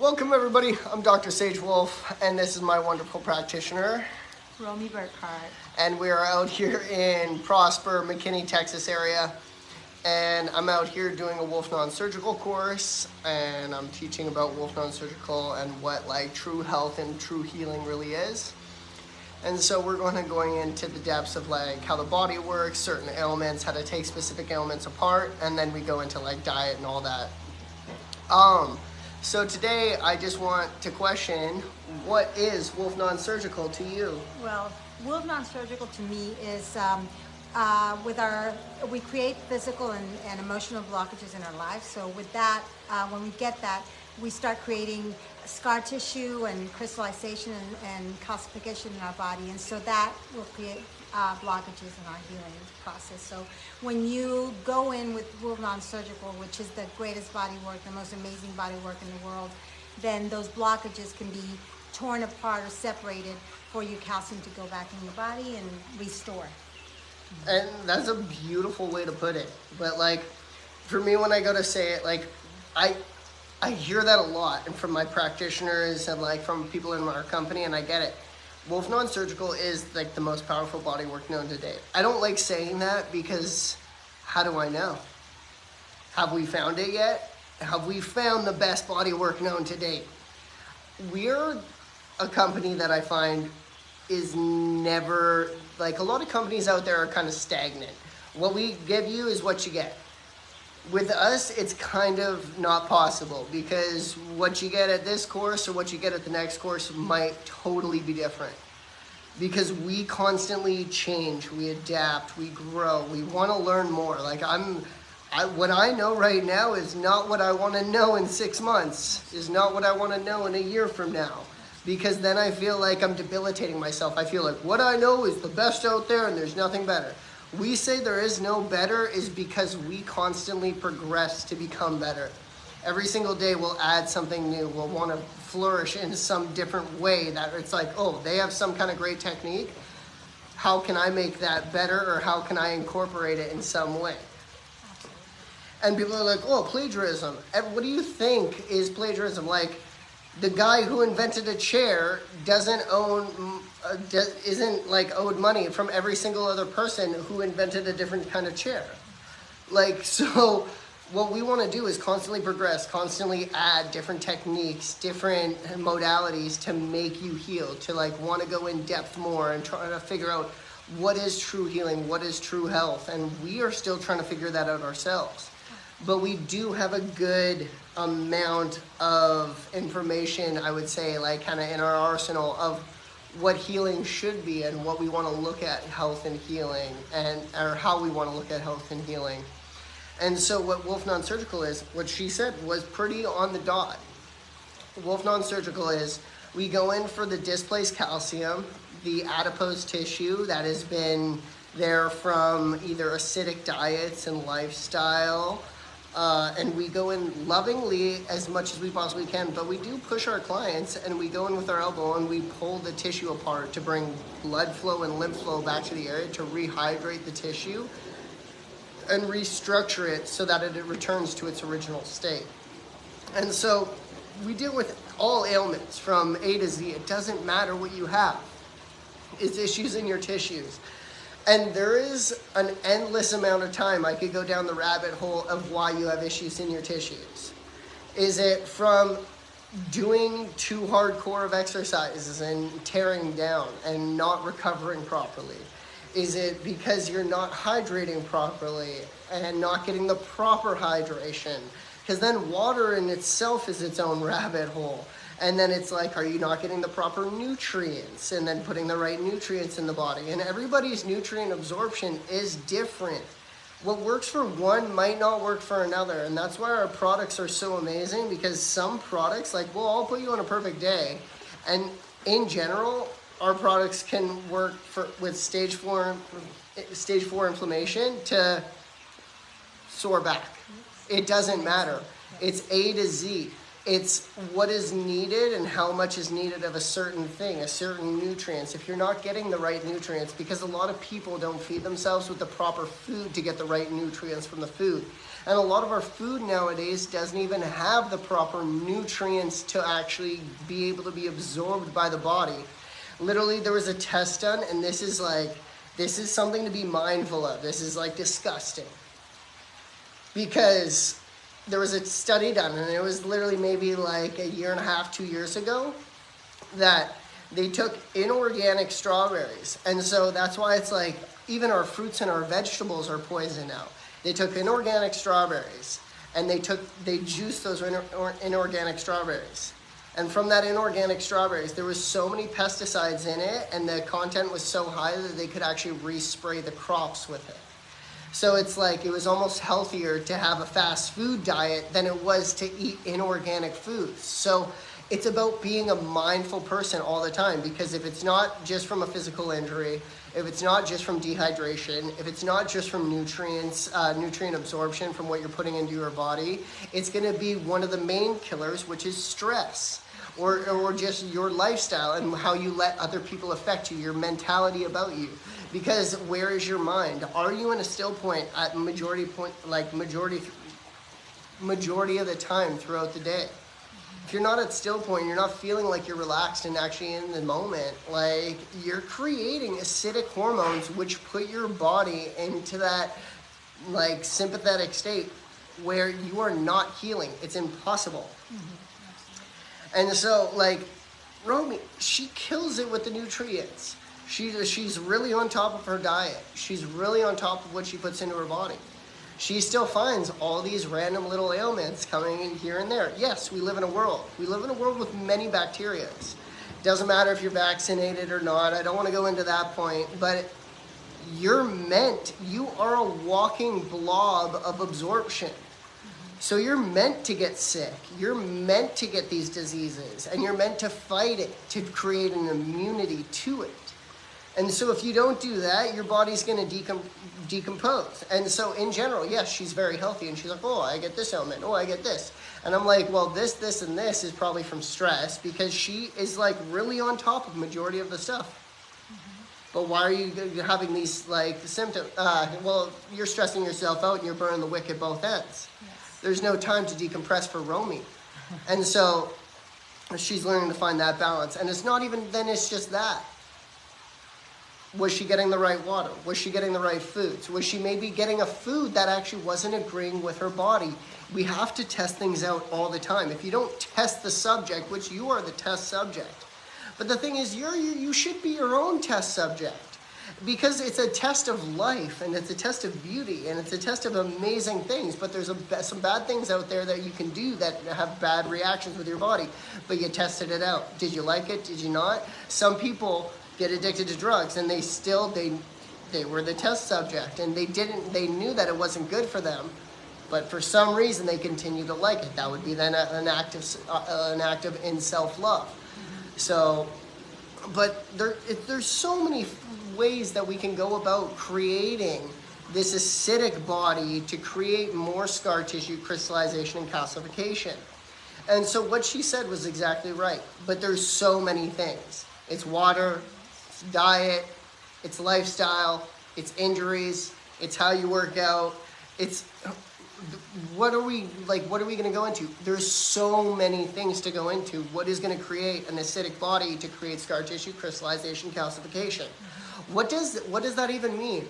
Welcome everybody, I'm Dr. Sage Wolfe, and this is my wonderful practitioner. Braveheart. And we are out here in Prosper, McKinney, Texas area. And I'm out here doing a Wolfe non-surgical course, and I'm teaching about Wolfe non-surgical and what like true health and true healing really is. And so we're going into the depths of like how the body works, certain ailments, how to take specific ailments apart, and then we go into like diet and all that. So today I just want to question, what is Wolfe non-surgical to you? Well, Wolfe non-surgical to me is we create physical and emotional blockages in our lives. So with that, when we get that, we start creating scar tissue and crystallization and calcification in our body. And so that will create blockages in our healing process. So when you go in with Wolfe non-surgical, which is the greatest body work, the most amazing body work in the world, then those blockages can be torn apart or separated for your calcium to go back in your body and restore. And that's a beautiful way to put it. But like, for me, when I go to say it, like, I hear that a lot, and from my practitioners and like from people in our company, and I get it. Wolfe non-surgical is like the most powerful body work known to date. I don't like saying that because how do I know? Have we found it yet? Have we found the best body work known to date? We're a company that I find is never, like a lot of companies out there are kind of stagnant. What we give you is what you get. With us, it's kind of not possible because what you get at this course or what you get at the next course might totally be different. Because we constantly change, we adapt, we grow, we want to learn more. Like what I know right now is not what I want to know in 6 months, is not what I want to know in a year from now. Because then I feel like I'm debilitating myself. I feel like what I know is the best out there and there's nothing better. We say there is no better is because we constantly progress to become better. Every single day we'll add something new. We'll want to flourish in some different way that it's like, oh, they have some kind of great technique. How can I make that better, or how can I incorporate it in some way? And people are like, oh, plagiarism. What do you think is plagiarism? Like, the guy who invented a chair isn't like owed money from every single other person who invented a different kind of chair. Like, so what we want to do is constantly progress, constantly add different techniques, different modalities to make you heal, to like want to go in depth more and try to figure out what is true healing, what is true health. And we are still trying to figure that out ourselves. But we do have a good amount of information, I would say, like kind of in our arsenal of what healing should be and what we want to look at health and healing, or how we want to look at health and healing. And so what Wolfe non-surgical is, what she said was pretty on the dot. Wolfe non-surgical is we go in for the displaced calcium, the adipose tissue that has been there from either acidic diets and lifestyle, and we go in lovingly as much as we possibly can, but we do push our clients and we go in with our elbow and we pull the tissue apart to bring blood flow and lymph flow back to the area to rehydrate the tissue and restructure it so that it returns to its original state. And so we deal with all ailments from A to Z. It doesn't matter what you have. It's issues in your tissues. And there is an endless amount of time I could go down the rabbit hole of why you have issues in your tissues. Is it from doing too hardcore of exercises and tearing down and not recovering properly? Is it because you're not hydrating properly and not getting the proper hydration? Because then water in itself is its own rabbit hole. And then it's like, are you not getting the proper nutrients? And then putting the right nutrients in the body. And everybody's nutrient absorption is different. What works for one might not work for another. And that's why our products are so amazing, because some products, like, well, I'll put you on a perfect day. And in general, our products can work with stage 4 inflammation to sore back. It doesn't matter. It's A to Z. It's what is needed and how much is needed of a certain thing, a certain nutrients. If you're not getting the right nutrients, because a lot of people don't feed themselves with the proper food to get the right nutrients from the food. And a lot of our food nowadays doesn't even have the proper nutrients to actually be able to be absorbed by the body. Literally, there was a test done, and this is something to be mindful of. This is like disgusting. Because there was a study done, and it was literally maybe like a year and a half, 2 years ago, that they took inorganic strawberries. And so that's why it's like, even our fruits and our vegetables are poison now. They took inorganic strawberries, and they juiced those inorganic strawberries. And from that inorganic strawberries, there was so many pesticides in it, and the content was so high that they could actually respray the crops with it. So it's like, it was almost healthier to have a fast food diet than it was to eat inorganic foods. So it's about being a mindful person all the time, because if it's not just from a physical injury, if it's not just from dehydration, if it's not just from nutrients, nutrient absorption from what you're putting into your body, it's going to be one of the main killers, which is stress. Or just your lifestyle and how you let other people affect you, your mentality about you. Because where is your mind? Are you in a still point at majority of the time throughout the day? If you're not at still point, you're not feeling like you're relaxed and actually in the moment, like, you're creating acidic hormones which put your body into that like sympathetic state where you are not healing. It's impossible. And so, like, Romy, she kills it with the nutrients. She's really on top of her diet. She's really on top of what she puts into her body. She still finds all these random little ailments coming in here and there. Yes, we live in a world. We live in a world with many bacteria. Doesn't matter if you're vaccinated or not. I don't want to go into that point, but you are a walking blob of absorption. So you're meant to get sick. You're meant to get these diseases, and you're meant to fight it, to create an immunity to it. And so if you don't do that, your body's going to decompose. And so in general, yes, she's very healthy, and she's like, oh, I get this ailment. Oh, I get this. And I'm like, well, this, and this is probably from stress, because she is like really on top of majority of the stuff. But why are you having these like symptoms? Well, you're stressing yourself out and you're burning the wick at both ends. Yes. There's no time to decompress for Romy. And so she's learning to find that balance. And it's not even, then it's just that. Was she getting the right water? Was she getting the right foods? Was she maybe getting a food that actually wasn't agreeing with her body? We have to test things out all the time. If you don't test the subject, which you are the test subject. But the thing is, you should be your own test subject, because it's a test of life, and it's a test of beauty, and it's a test of amazing things. But there's some bad things out there that you can do that have bad reactions with your body, but you tested it out. Did you like it? Did you not? Some people get addicted to drugs, and they were the test subject, and they knew that it wasn't good for them, but for some reason they continue to like it. That would be then an act of in self-love. So, but there's so many ways that we can go about creating this acidic body to create more scar tissue crystallization and calcification. And so what she said was exactly right, but there's so many things. It's water, it's diet, it's lifestyle, it's injuries, it's how you work out, it's what are we going to go into? There's so many things to go into. What is going to create an acidic body to create scar tissue crystallization, calcification? What does that even mean?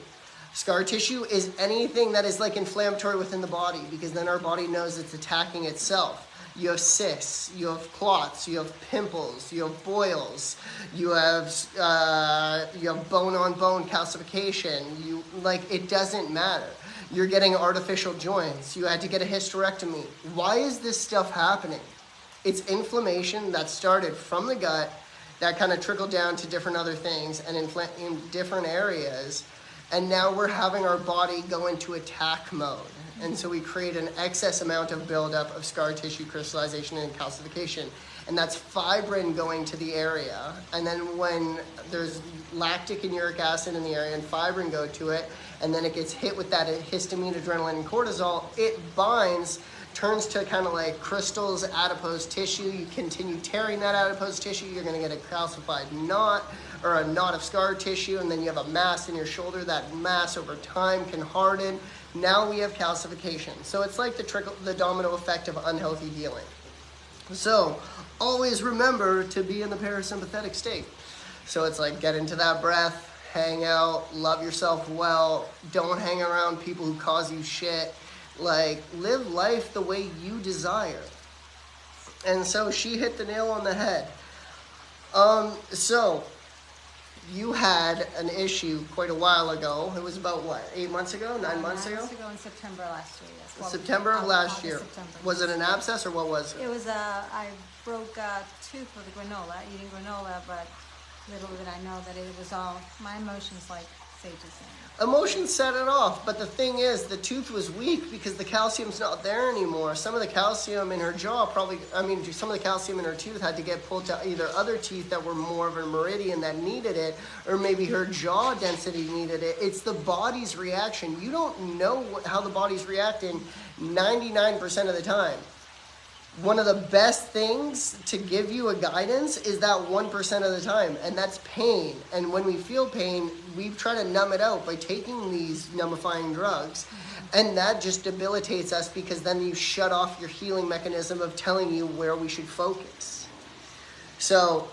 Scar tissue is anything that is like inflammatory within the body, because then our body knows it's attacking itself. You have cysts, you have clots, you have pimples, you have boils, you have bone-on-bone calcification. It doesn't matter. You're getting artificial joints. You had to get a hysterectomy. Why is this stuff happening? It's inflammation that started from the gut that kind of trickled down to different other things and in different areas. And now we're having our body go into attack mode. And so we create an excess amount of buildup of scar tissue crystallization and calcification. And that's fibrin going to the area. And then when there's lactic and uric acid in the area and fibrin go to it, and then it gets hit with that histamine, adrenaline, and cortisol, it binds, turns to kind of like crystals, adipose tissue. You continue tearing that adipose tissue, you're going to get a calcified knot or a knot of scar tissue, and then you have a mass in your shoulder. That mass over time can harden, Now we have calcification. So it's like the domino effect of unhealthy healing. So always remember to be in the parasympathetic state. So it's like get into that breath, hang out, love yourself well, don't hang around people who cause you shit. Like, live life the way you desire. And so she hit the nail on the head. So you had an issue quite a while ago. It was about what, 8 months ago, 9 months ago? 9 months ago in September last year, yes. Well, September of last year. September. Was it an abscess or what was it? It was I broke a tooth with granola, eating granola, but little did I know that it was all my emotions, like Sage is saying. Emotions set it off, but the thing is, the tooth was weak because the calcium's not there anymore. Some of the calcium in her jaw some of the calcium in her tooth had to get pulled to either other teeth that were more of a meridian that needed it, or maybe her jaw density needed it. It's the body's reaction. You don't know how the body's reacting 99% of the time. One of the best things to give you a guidance is that 1% of the time, and that's pain. And when we feel pain, we try to numb it out by taking these numbifying drugs. And that just debilitates us because then you shut off your healing mechanism of telling you where we should focus. So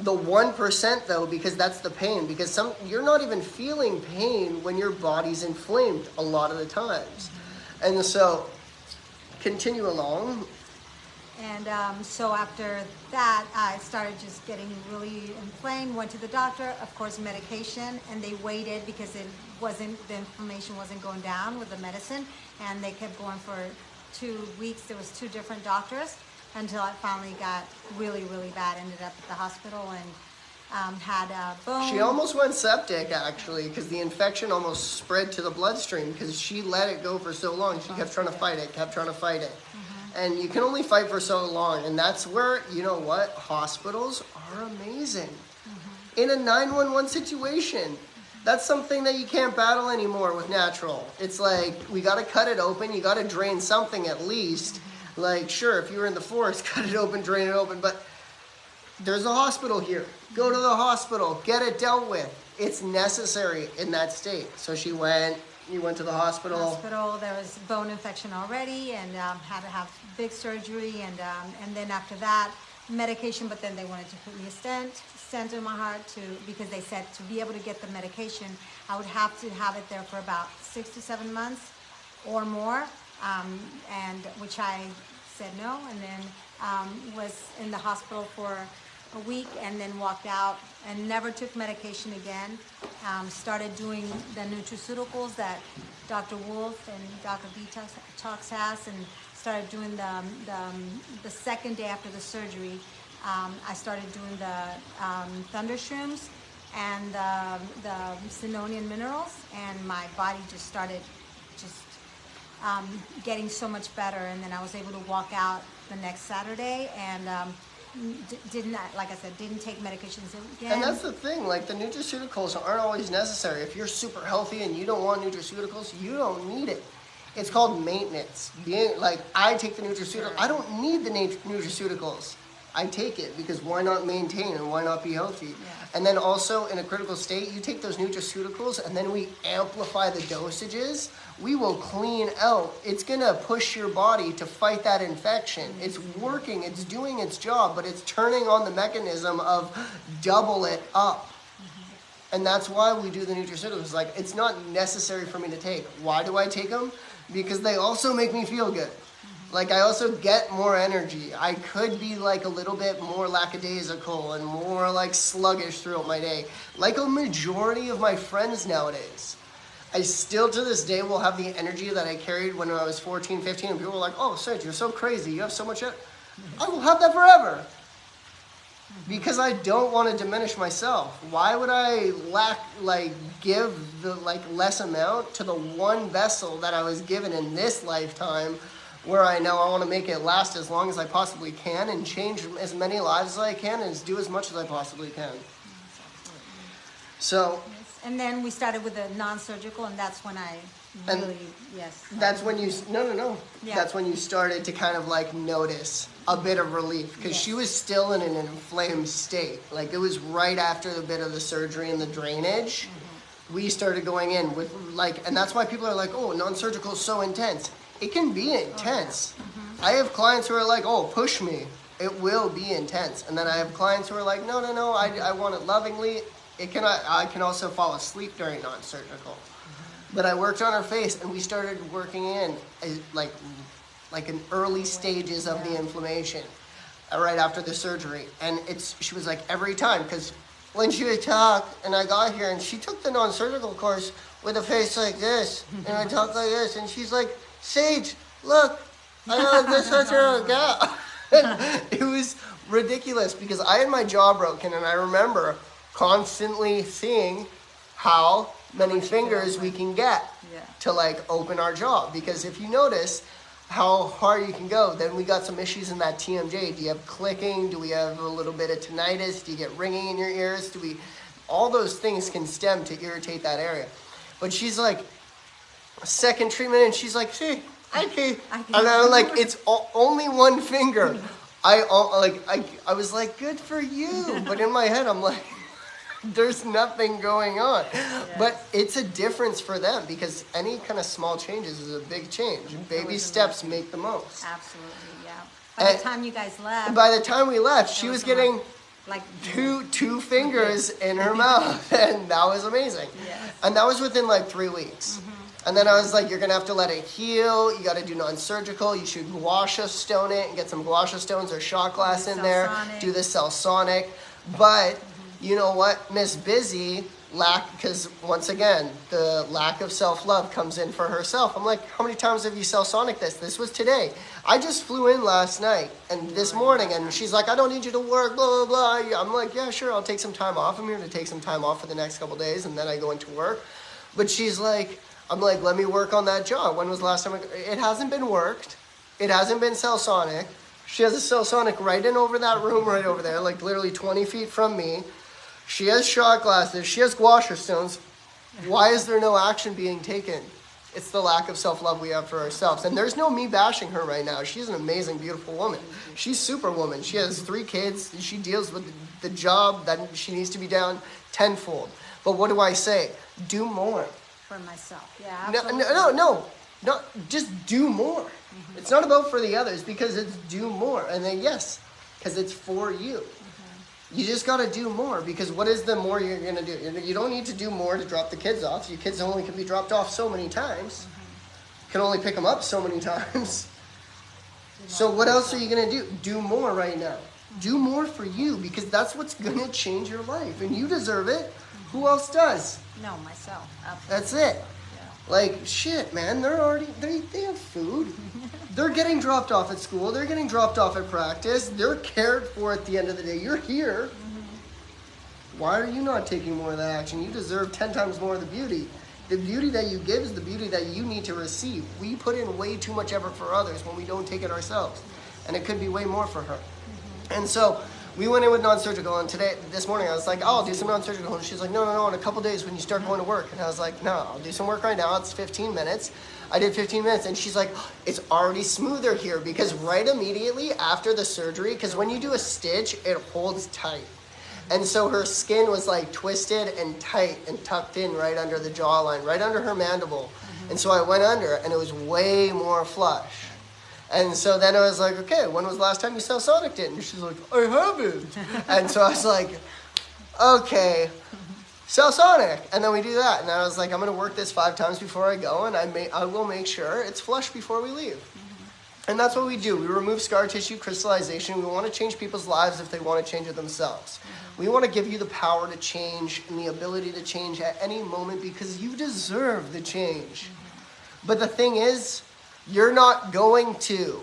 the 1% though, because that's the pain, because you're not even feeling pain when your body's inflamed a lot of the times. And so continue along. And so after that, I started just getting really inflamed, went to the doctor, of course, medication, and they waited because the inflammation wasn't going down with the medicine, and they kept going for 2 weeks. There was 2 different doctors until I finally got really, really bad, ended up at the hospital and had a bone. She almost went septic, actually, because the infection almost spread to the bloodstream because she let it go for so long. She kept trying to fight it. And you can only fight for so long. And that's where, you know what? Hospitals are amazing. In a 911 situation, that's something that you can't battle anymore with natural. It's like, we got to cut it open. You got to drain something at least. Like, sure, if you were in the forest, cut it open, drain it open. But there's a hospital here. Go to the hospital. Get it dealt with. It's necessary in that state. So she went. You went to the hospital. There was bone infection already, and had to have big surgery, and then after that, medication. But then they wanted to put me a stent in my heart because they said to be able to get the medication, I would have to have it there for about 6 to 7 months or more, and which I said no, and then was in the hospital for a week and then walked out and never took medication again. Started doing the nutraceuticals that Dr. Wolfe and Dr. Detox has, and started doing the second day after the surgery. I started doing the thunder shrooms and the Sinonian minerals, and my body just started getting so much better. And then I was able to walk out the next Saturday and didn't take medications again. And that's the thing, like the nutraceuticals aren't always necessary. If you're super healthy and you don't want nutraceuticals, you don't need it. It's called maintenance. I take the nutraceutical. I don't need the nutraceuticals. I take it because why not maintain and why not be healthy? Yeah. And then also in a critical state, you take those nutraceuticals and then we amplify the dosages. We will clean out. It's going to push your body to fight that infection. It's working. It's doing its job, but it's turning on the mechanism of double it up. And that's why we do the nutraceuticals. Like, it's not necessary for me to take. Why do I take them? Because they also make me feel good. Like, I also get more energy. I could be like a little bit more lackadaisical and more like sluggish throughout my day. Like a majority of my friends nowadays. I still to this day will have the energy that I carried when I was 14, 15, and people were like, oh, Serge, you're so crazy. You have so much energy. I will have that forever. Because I don't want to diminish myself. Why would I give the less amount to the one vessel that I was given in this lifetime, where I know I want to make it last as long as I possibly can and change as many lives as I can and do as much as I possibly can. So. And then we started with the non-surgical, and that's when I really, yes. That's when you, no. Yeah. That's when you started to kind of like notice a bit of relief, because she was still in an inflamed state. Like, it was right after the bit of the surgery and the drainage. we started going in with like, and that's why people are like, oh, non-surgical is so intense. It can be intense. I have clients who are like, oh, push me. It will be intense. And then I have clients who are like, no, I want it lovingly. I can also fall asleep during non-surgical. But I worked on her face, and we started working in like in early stages of the inflammation right after the surgery. And she was like every time, because when she would talk and I got here and she took the non-surgical course with a face like this and I talk like this and she's like, Sage, look, I know this is her gal. It was ridiculous because I had my jaw broken and I remember constantly seeing how many fingers we can get to like open our jaw. Because if you notice how hard you can go, then we got some issues in that TMJ. Do you have clicking? Do we have a little bit of tinnitus? Do you get ringing in your ears? All those things can stem to irritate that area. But she's like, second treatment, and she's like, see, I can. And I'm like, it's only one finger. I was like, good for you. But in my head, I'm like, there's nothing going on. Yes. But it's a difference for them because any kind of small changes is a big change. And baby steps make the most. Absolutely, yeah. By the time you guys left. By the time we left, she was getting like two fingers in her mouth. And that was amazing. Yes. And that was within like 3 weeks. Mm-hmm. And then I was like, you're going to have to let it heal. You got to do non-surgical. You should guasha stone it and get some guasha stones or shot glass in there. Do the cell-sonic. But you know what, Miss Busy, because once again, the lack of self-love comes in for herself. I'm like, how many times have you cell-sonic this? This was today. I just flew in last night and this morning, and she's like, I don't need you to work, blah, blah, blah. I'm like, yeah, sure, I'll take some time off. I'm here to take some time off for the next couple days, and then I go into work. But she's like, I'm like, let me work on that jaw. When was the last time? It hasn't been worked. It hasn't been cell-sonic. She has a cell-sonic right in over that room right over there, like literally 20 feet from me. She has shot glasses. She has guasha stones. Why is there no action being taken? It's the lack of self-love we have for ourselves. And there's no me bashing her right now. She's an amazing, beautiful woman. She's superwoman. She has 3 kids. She deals with the job that she needs to be done tenfold. But what do I say? Do more. For myself. Yeah, absolutely. No. Just do more. Mm-hmm. It's not about for the others because it's do more. And then yes, because it's for you. You just got to do more because what is the more you're going to do? You don't need to do more to drop the kids off. Your kids only can be dropped off so many times. You can only pick them up so many times. So what else are you going to do? Do more right now. Do more for you because that's what's going to change your life. And you deserve it. Who else does? No, myself. Absolutely. That's it. Yeah. Like, shit, man, they have food. They're getting dropped off at school. They're getting dropped off at practice. They're cared for at the end of the day. You're here. Mm-hmm. Why are you not taking more of that action? You deserve 10 times more of the beauty. The beauty that you give is the beauty that you need to receive. We put in way too much effort for others when we don't take it ourselves. And it could be way more for her. Mm-hmm. And so we went in with non-surgical, and this morning I was like, oh, I'll do some non-surgical. And she's like, no, in a couple days when you start going to work. And I was like, no, I'll do some work right now. It's 15 minutes. I did 15 minutes, and she's like, it's already smoother here because right immediately after the surgery, because when you do a stitch, it holds tight. And so her skin was like twisted and tight and tucked in right under the jawline, right under her mandible. Mm-hmm. And so I went under, and it was way more flush. And so then I was like, okay, when was the last time you cell-sonicked it? And she's like, I haven't. And so I was like, okay, cell-sonic. And then we do that. And I was like, I'm going to work this 5 times before I go, and I will make sure it's flush before we leave. Mm-hmm. And that's what we do. We remove scar tissue crystallization. We want to change people's lives if they want to change it themselves. Mm-hmm. We want to give you the power to change and the ability to change at any moment because you deserve the change. Mm-hmm. But the thing is, you're not going to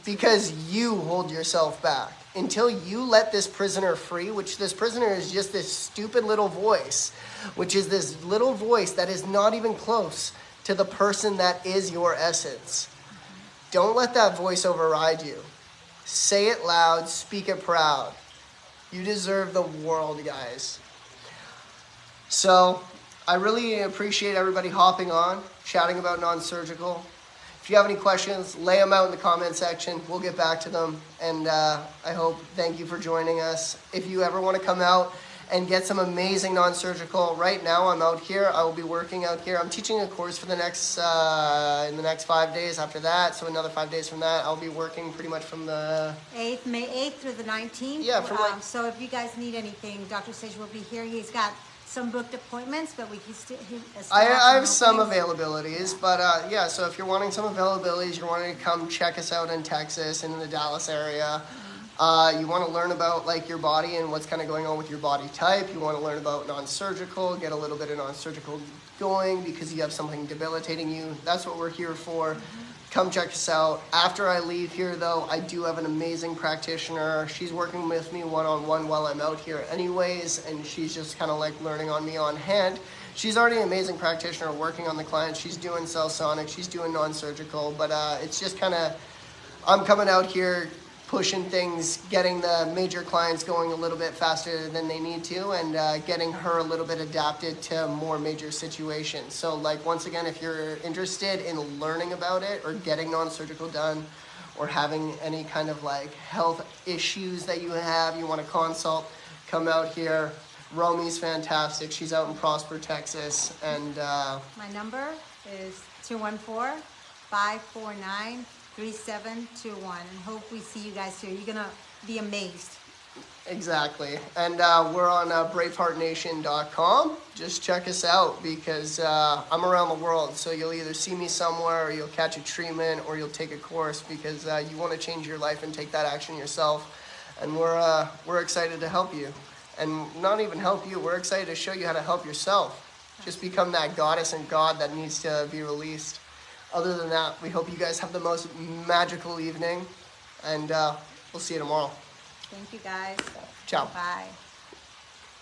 because you hold yourself back. Until you let this prisoner free, which this prisoner is just this stupid little voice, which is this little voice that is not even close to the person that is your essence. Don't let that voice override you. Say it loud, speak it proud. You deserve the world, guys. So I really appreciate everybody hopping on, chatting about non-surgical. If you have any questions, lay them out in the comment section. We'll get back to them. And thank you for joining us. If you ever want to come out and get some amazing non-surgical. Right now I'm out here. I will be working out here. I'm teaching a course for the next in the next 5 days after that. So another 5 days from that, I'll be working pretty much from the May 8th through the 19th. Yeah, from like, so if you guys need anything, Dr. Sage will be here. He's got some booked appointments, but he still I have some openings. availabilities, but yeah, so if you're wanting some availabilities, you're wanting to come check us out in Texas and in the Dallas area, you want to learn about like your body and what's kind of going on with your body type, you want to learn about non-surgical, get a little bit of non-surgical going because you have something debilitating you, that's what we're here for. Come check us out. After I leave here though, I do have an amazing practitioner. She's working with me one-on-one while I'm out here anyways, and she's just kind of like learning on me on hand. She's already an amazing practitioner working on the client. She's doing cell sonic, she's doing non-surgical, but it's just kind of, I'm coming out here pushing things, getting the major clients going a little bit faster than they need to, and getting her a little bit adapted to more major situations. So like, once again, if you're interested in learning about it or getting non-surgical done or having any kind of like health issues that you have, you want to consult, come out here. Romy's fantastic. She's out in Prosper, Texas. And My number is 214-549-3721, and hope we see you guys soon. You're gonna be amazed. exactly. And we're on Braveheartnation.com. Just check us out because I'm around the world. So you'll either see me somewhere or you'll catch a treatment or you'll take a course because you want to change your life and take that action yourself. And we're excited to help you. And not even help you, we're excited to show you how to help yourself. Just become that goddess and god that needs to be released. Other than that, we hope you guys have the most magical evening, and we'll see you tomorrow. Thank you guys. Ciao. Bye.